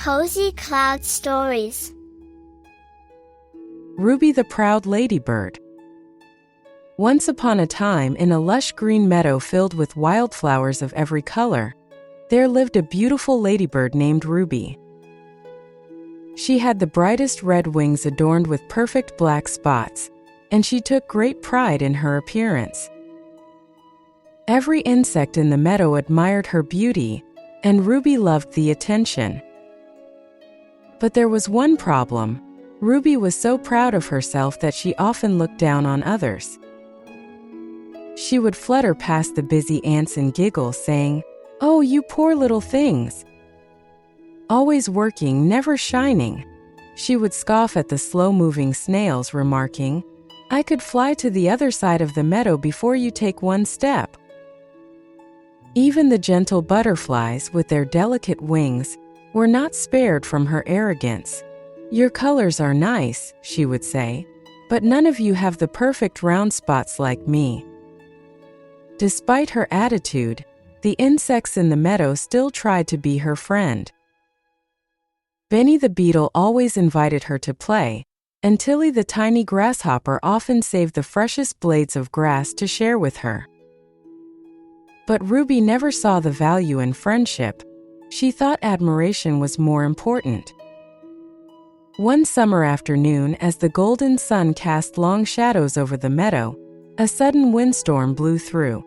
Cozy Cloud Stories. Ruby the Proud Ladybird. Once upon a time, in a lush green meadow filled with wildflowers of every color, there lived a beautiful ladybird named Ruby. She had the brightest red wings adorned with perfect black spots, and she took great pride in her appearance. Every insect in the meadow admired her beauty, and Ruby loved the attention. But there was one problem. Ruby was so proud of herself that she often looked down on others. She would flutter past the busy ants and giggle, saying, "Oh, you poor little things." Always working, never shining. She would scoff at the slow-moving snails, remarking, "I could fly to the other side of the meadow before you take one step." Even the gentle butterflies, with their delicate wings, were not spared from her arrogance. "Your colors are nice," she would say, "but none of you have the perfect round spots like me." Despite her attitude, the insects in the meadow still tried to be her friend. Benny the beetle always invited her to play, and Tilly the tiny grasshopper often saved the freshest blades of grass to share with her. But Ruby never saw the value in friendship. She thought admiration was more important. One summer afternoon, as the golden sun cast long shadows over the meadow, a sudden windstorm blew through.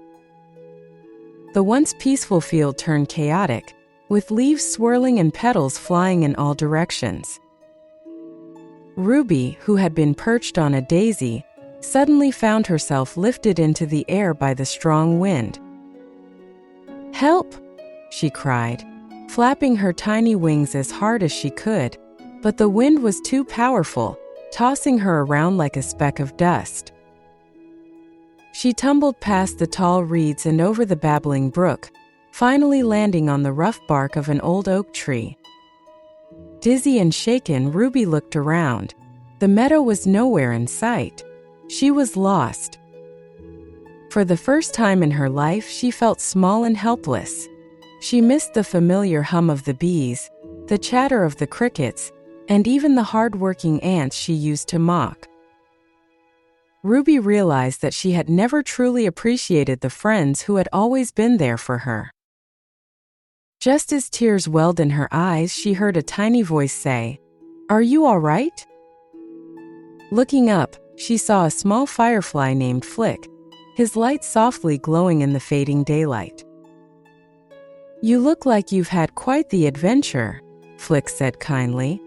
The once peaceful field turned chaotic, with leaves swirling and petals flying in all directions. Ruby, who had been perched on a daisy, suddenly found herself lifted into the air by the strong wind. "Help!" she cried, flapping her tiny wings as hard as she could, but the wind was too powerful, tossing her around like a speck of dust. She tumbled past the tall reeds and over the babbling brook, finally landing on the rough bark of an old oak tree. Dizzy and shaken, Ruby looked around. The meadow was nowhere in sight. She was lost. For the first time in her life, she felt small and helpless. She missed the familiar hum of the bees, the chatter of the crickets, and even the hard-working ants she used to mock. Ruby realized that she had never truly appreciated the friends who had always been there for her. Just as tears welled in her eyes, she heard a tiny voice say, "Are you all right?" Looking up, she saw a small firefly named Flick, his light softly glowing in the fading daylight. "You look like you've had quite the adventure," Flick said kindly.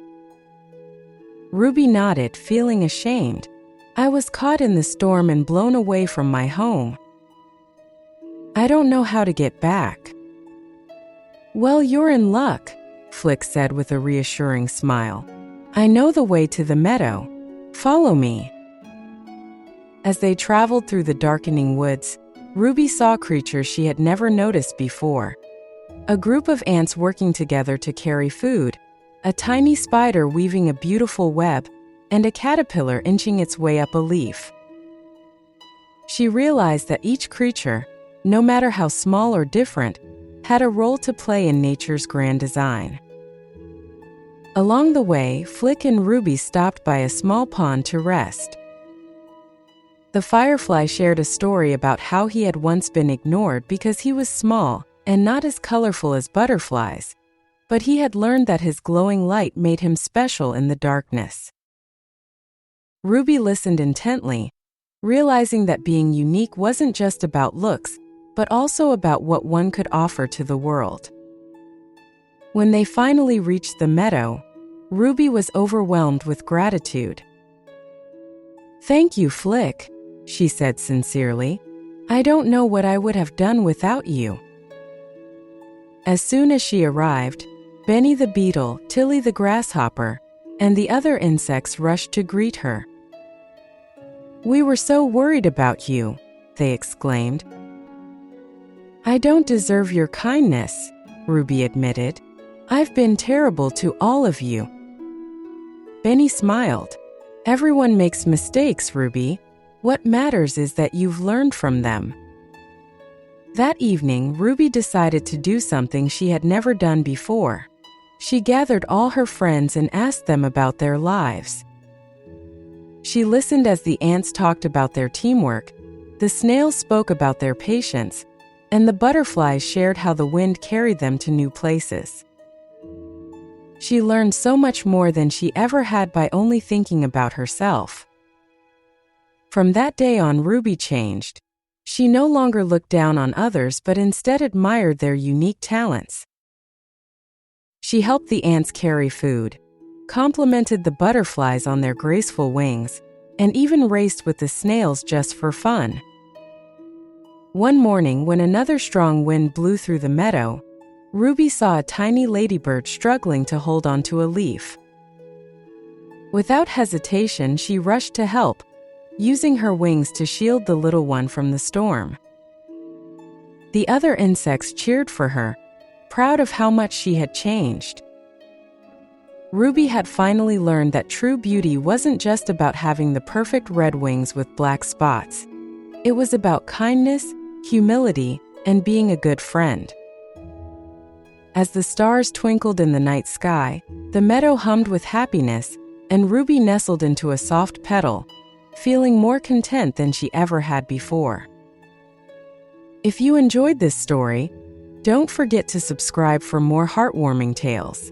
Ruby nodded, feeling ashamed. "I was caught in the storm and blown away from my home. I don't know how to get back." "Well, you're in luck," Flick said with a reassuring smile. "I know the way to the meadow. Follow me." As they traveled through the darkening woods, Ruby saw creatures she had never noticed before. A group of ants working together to carry food, a tiny spider weaving a beautiful web, and a caterpillar inching its way up a leaf. She realized that each creature, no matter how small or different, had a role to play in nature's grand design. Along the way, Flick and Ruby stopped by a small pond to rest. The firefly shared a story about how he had once been ignored because he was small and not as colorful as butterflies, but he had learned that his glowing light made him special in the darkness. Ruby listened intently, realizing that being unique wasn't just about looks, but also about what one could offer to the world. When they finally reached the meadow, Ruby was overwhelmed with gratitude. "Thank you, Flick," she said sincerely. "I don't know what I would have done without you." As soon as she arrived, Benny the beetle, Tilly the grasshopper, and the other insects rushed to greet her. "We were so worried about you," they exclaimed. "I don't deserve your kindness," Ruby admitted. "I've been terrible to all of you." Benny smiled. "Everyone makes mistakes, Ruby. What matters is that you've learned from them." That evening, Ruby decided to do something she had never done before. She gathered all her friends and asked them about their lives. She listened as the ants talked about their teamwork, the snails spoke about their patience, and the butterflies shared how the wind carried them to new places. She learned so much more than she ever had by only thinking about herself. From that day on, Ruby changed. She no longer looked down on others but instead admired their unique talents. She helped the ants carry food, complimented the butterflies on their graceful wings, and even raced with the snails just for fun. One morning, when another strong wind blew through the meadow, Ruby saw a tiny ladybird struggling to hold onto a leaf. Without hesitation, she rushed to help, using her wings to shield the little one from the storm. The other insects cheered for her, proud of how much she had changed. Ruby had finally learned that true beauty wasn't just about having the perfect red wings with black spots. It was about kindness, humility, and being a good friend. As the stars twinkled in the night sky, the meadow hummed with happiness, and Ruby nestled into a soft petal, feeling more content than she ever had before. If you enjoyed this story, don't forget to subscribe for more heartwarming tales.